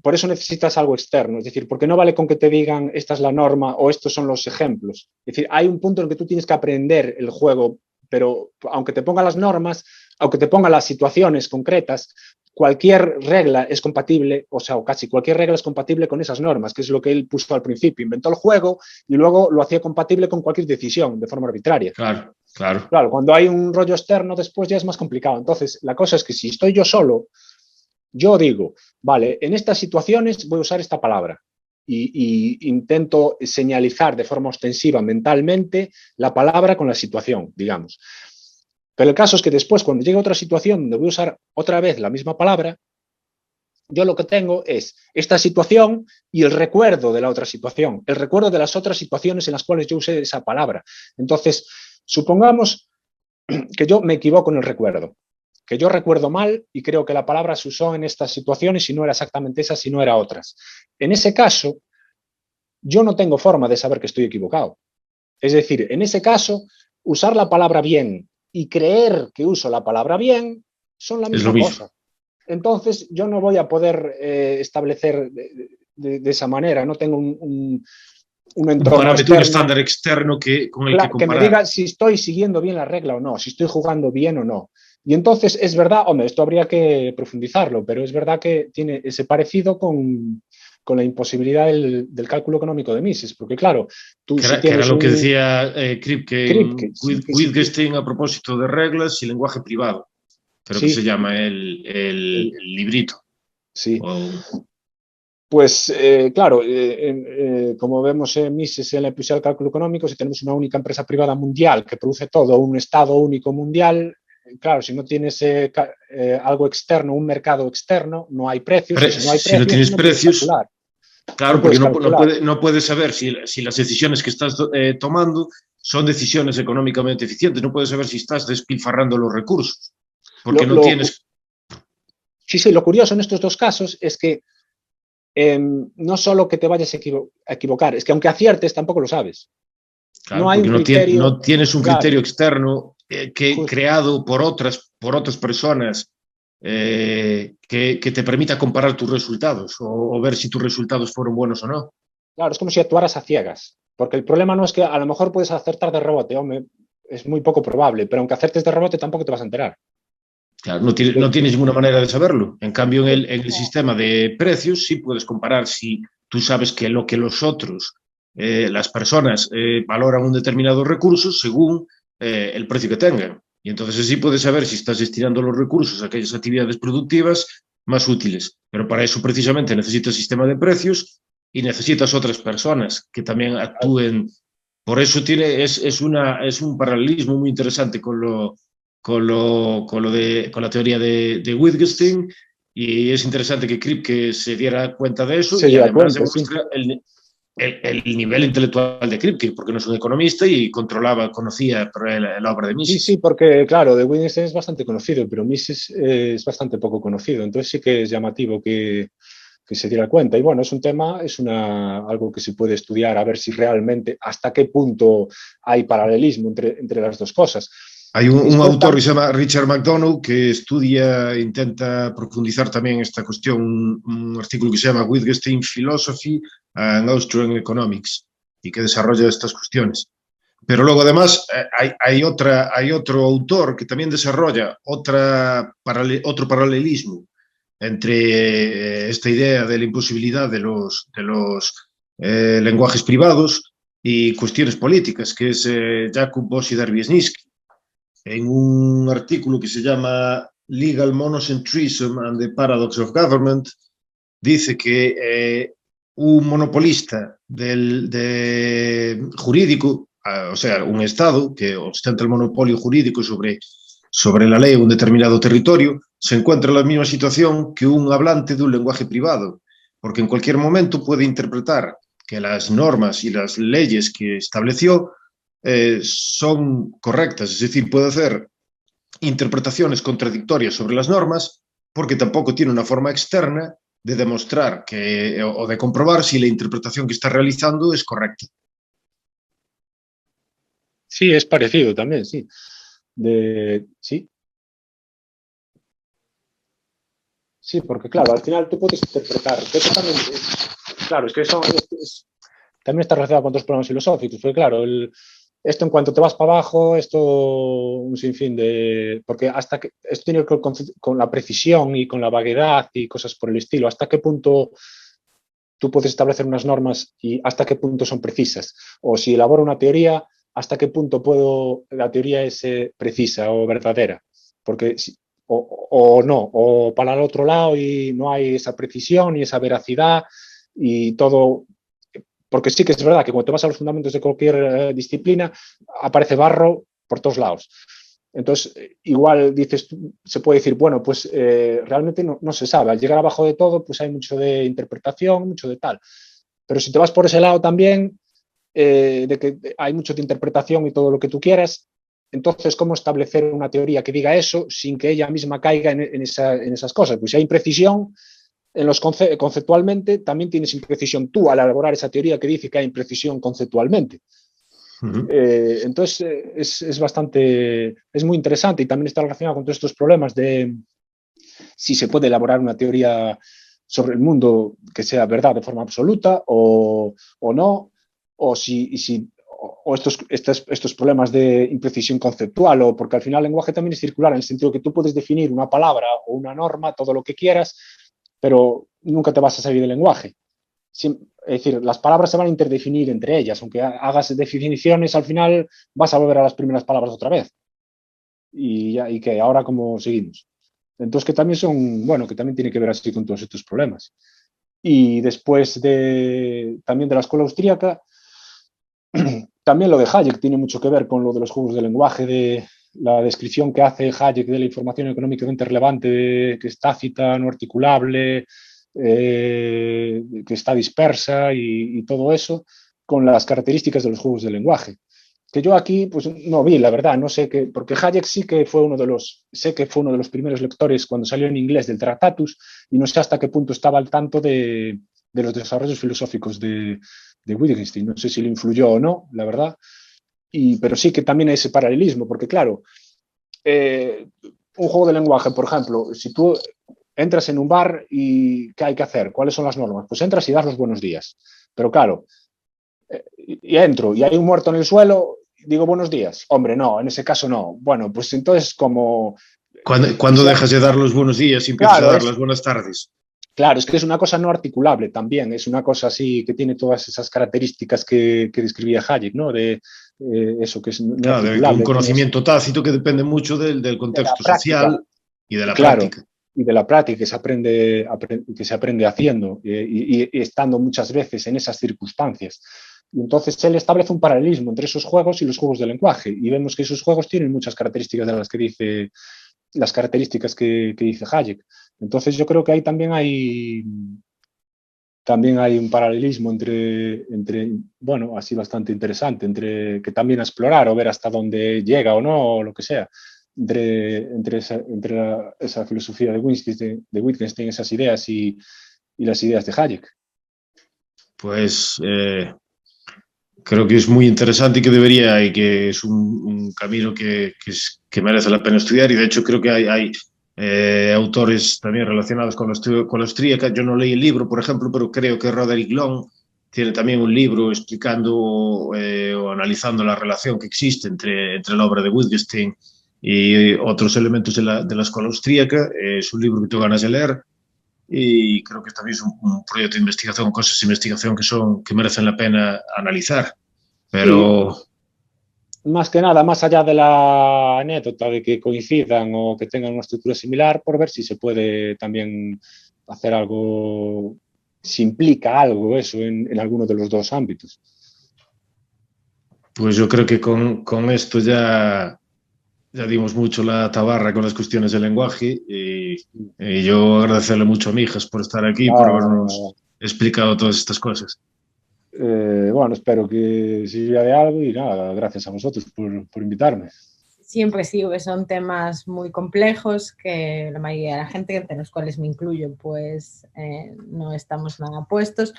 por eso necesitas algo externo, es decir, porque no vale con que te digan esta es la norma o estos son los ejemplos. Es decir, hay un punto en el que tú tienes que aprender el juego, pero aunque te ponga las normas, aunque te ponga las situaciones concretas, cualquier regla es compatible, o casi cualquier regla es compatible con esas normas, que es lo que él puso al principio. Inventó el juego y luego lo hacía compatible con cualquier decisión de forma arbitraria. Claro, cuando hay un rollo externo después ya es más complicado. Entonces, la cosa es que si estoy yo solo, yo digo, vale, en estas situaciones voy a usar esta palabra y intento señalizar de forma ostensiva mentalmente la palabra con la situación, digamos. Pero el caso es que después, cuando llegue otra situación donde voy a usar otra vez la misma palabra, yo lo que tengo es esta situación y el recuerdo de la otra situación, el recuerdo de las otras situaciones en las cuales yo usé esa palabra. Entonces, supongamos que yo me equivoco en el recuerdo, que yo recuerdo mal y creo que la palabra se usó en estas situaciones y no era exactamente esa, sino era otras. En ese caso, yo no tengo forma de saber que estoy equivocado. Es decir, en ese caso, usar la palabra bien y creer que uso la palabra bien son la misma cosa. Entonces, yo no voy a poder establecer de esa manera, no tengo un entorno parámetro, un estándar externo con el que comparar. Que me diga si estoy siguiendo bien la regla o no, si estoy jugando bien o no. Y entonces es verdad, hombre, esto habría que profundizarlo, pero es verdad que tiene ese parecido con la imposibilidad del cálculo económico de Mises, porque claro, tú que era lo que decía Kripke, Wittgenstein a propósito de reglas y lenguaje privado, pero que se llama el librito. Sí. Pues claro, como vemos en Mises en la episodio del cálculo económico, si tenemos una única empresa privada mundial que produce todo, un estado único mundial, claro, si no tienes algo externo, un mercado externo, no hay precios. Si no tienes precios, claro, porque no puedes saber si las decisiones que estás tomando son decisiones económicamente eficientes, no puedes saber si estás despilfarrando los recursos, porque no tienes... Sí, lo curioso en estos dos casos es que no solo que te vayas a equivocar, es que aunque aciertes tampoco lo sabes. Claro, no hay un criterio, no tienes un criterio externo creado por otras personas que te permita comparar tus resultados o ver si tus resultados fueron buenos o no. Claro, es como si actuaras a ciegas, porque el problema no es que a lo mejor puedes acertar de rebote, hombre, es muy poco probable, pero aunque acertes de rebote tampoco te vas a enterar. Claro, no tienes ninguna manera de saberlo. En cambio, en el sistema de precios sí puedes comparar si tú sabes que lo que los otros, las personas, valoran un determinado recurso según el precio que tengan. Y entonces así puedes saber si estás destinando los recursos a aquellas actividades productivas más útiles. Pero para eso precisamente necesitas sistema de precios y necesitas otras personas que también actúen. Por eso es un paralelismo muy interesante con la teoría de Wittgenstein, y es interesante que Kripke se diera cuenta de eso y además demuestra el nivel intelectual de Kripke, porque no es un economista y conocía la obra de Mises. Sí, porque claro, de Wittgenstein es bastante conocido, pero Mises es bastante poco conocido, entonces sí que es llamativo que se diera cuenta. Y bueno, es un tema, algo que se puede estudiar a ver si realmente hasta qué punto hay paralelismo entre las dos cosas. Hay un autor que se llama Richard McDonough que intenta profundizar también esta cuestión, un artículo que se llama Wittgenstein Philosophy and Austrian Economics, y que desarrolla estas cuestiones. Pero luego además hay otro autor que también desarrolla otro paralelismo entre esta idea de la imposibilidad de los lenguajes privados y cuestiones políticas, que es Jakub Bosi-Darwiesznicki, en un artículo que se llama Legal Monocentrism and the Paradox of Government, dice que un monopolista jurídico, o sea, un Estado que ostenta el monopolio jurídico sobre la ley en un determinado territorio, se encuentra en la misma situación que un hablante de un lenguaje privado, porque en cualquier momento puede interpretar que las normas y las leyes que estableció son correctas, es decir, puede hacer interpretaciones contradictorias sobre las normas porque tampoco tiene una forma externa de demostrar o de comprobar si la interpretación que está realizando es correcta. Sí, es parecido también, sí. Sí. Sí, porque claro, al final tú puedes interpretar. Claro, es que eso también está relacionado con otros problemas filosóficos, porque claro, esto en cuanto te vas para abajo, esto un sinfín de... Porque hasta que esto tiene que ver con la precisión y con la vaguedad y cosas por el estilo. ¿Hasta qué punto tú puedes establecer unas normas y hasta qué punto son precisas? O si elaboro una teoría, ¿hasta qué punto la teoría es precisa o verdadera? Porque o no, o para el otro lado y no hay esa precisión y esa veracidad y todo... Porque sí que es verdad que cuando te vas a los fundamentos de cualquier disciplina, aparece barro por todos lados. Entonces, igual dices, se puede decir, bueno, pues realmente no se sabe. Al llegar abajo de todo, pues hay mucho de interpretación, mucho de tal. Pero si te vas por ese lado también, de que hay mucho de interpretación y todo lo que tú quieras, entonces, ¿cómo establecer una teoría que diga eso sin que ella misma caiga en esas cosas? Pues si hay imprecisión, conceptualmente, también tienes imprecisión tú al elaborar esa teoría que dice que hay imprecisión conceptualmente. Entonces, es muy interesante y también está relacionado con todos estos problemas de si se puede elaborar una teoría sobre el mundo que sea verdad de forma absoluta o no, o estos problemas de imprecisión conceptual, o porque al final el lenguaje también es circular en el sentido que tú puedes definir una palabra o una norma, todo lo que quieras, pero nunca te vas a salir del lenguaje. Es decir, las palabras se van a interdefinir entre ellas, aunque hagas definiciones, al final vas a volver a las primeras palabras otra vez. Y que ahora cómo seguimos. Entonces, que también que también tiene que ver así con todos estos problemas. Y después también de la escuela austríaca, también lo de Hayek tiene mucho que ver con lo de los juegos de lenguaje, de la descripción que hace Hayek de la información económicamente relevante, que es tácita, no articulable, que está dispersa y todo eso, con las características de los juegos de lenguaje. Que yo aquí pues no vi, la verdad, no sé qué, porque Hayek sí que fue sé que fue uno de los primeros lectores cuando salió en inglés del Tractatus y no sé hasta qué punto estaba al tanto de los desarrollos filosóficos de Wittgenstein. No sé si le influyó o no, la verdad, pero sí que también hay ese paralelismo, porque claro, un juego de lenguaje, por ejemplo, si tú entras en un bar y ¿qué hay que hacer? ¿Cuáles son las normas? Pues entras y das los buenos días. Pero claro, y entro y hay un muerto en el suelo, digo buenos días. Hombre, no, en ese caso no. Bueno, pues entonces como... ¿Cuándo dejas de dar los buenos días y empiezas a dar las buenas tardes? Claro, es que es una cosa no articulable también, es una cosa así que tiene todas esas características que describía Hayek, ¿no? De eso que es no claro, articulable. Un conocimiento tácito que depende mucho del contexto social y de la práctica. Y de la práctica que se aprende haciendo y estando muchas veces en esas circunstancias. Y entonces él establece un paralelismo entre esos juegos y los juegos de lenguaje. Y vemos que esos juegos tienen muchas características de las características que dice Hayek. Entonces yo creo que ahí también hay un paralelismo entre bueno, así bastante interesante, entre que también a explorar o ver hasta dónde llega o no, o lo que sea, entre esa filosofía de Wittgenstein, esas ideas y las ideas de Hayek. Pues creo que es muy interesante y que debería, y que es un camino que merece la pena estudiar, y de hecho creo que hay autores también relacionados con la austríaca. Yo no leí el libro, por ejemplo, pero creo que Roderick Long tiene también un libro explicando o analizando la relación que existe entre la obra de Wittgenstein y otros elementos de la escuela austríaca. Es un libro que tengo ganas de leer y creo que también es un proyecto de investigación, cosas de investigación que merecen la pena analizar. pero... Sí. Más que nada, más allá de la anécdota de que coincidan o que tengan una estructura similar, por ver si se puede también hacer algo, si implica algo eso en alguno de los dos ámbitos. Pues yo creo que con esto ya dimos mucho la tabarra con las cuestiones del lenguaje y yo agradecerle mucho a Mijas por estar aquí y por habernos explicado todas estas cosas. Bueno, espero que sirva de algo y nada, gracias a vosotros por invitarme. Siempre sirve, son temas muy complejos que la mayoría de la gente, entre los cuales me incluyo, pues no estamos nada puestos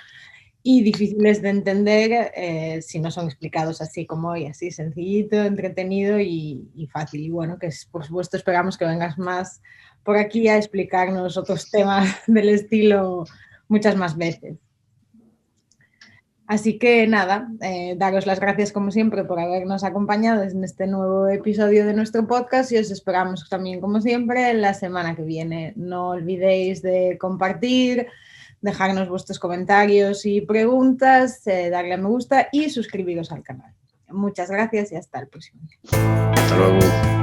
y difíciles de entender si no son explicados así como hoy, así sencillito, entretenido y fácil. Y bueno, que por supuesto esperamos que vengas más por aquí a explicarnos otros temas del estilo muchas más veces. Así que nada, daros las gracias como siempre por habernos acompañado en este nuevo episodio de nuestro podcast y os esperamos también como siempre la semana que viene. No olvidéis de compartir, dejarnos vuestros comentarios y preguntas, darle a me gusta y suscribiros al canal. Muchas gracias y hasta el próximo. Hasta luego.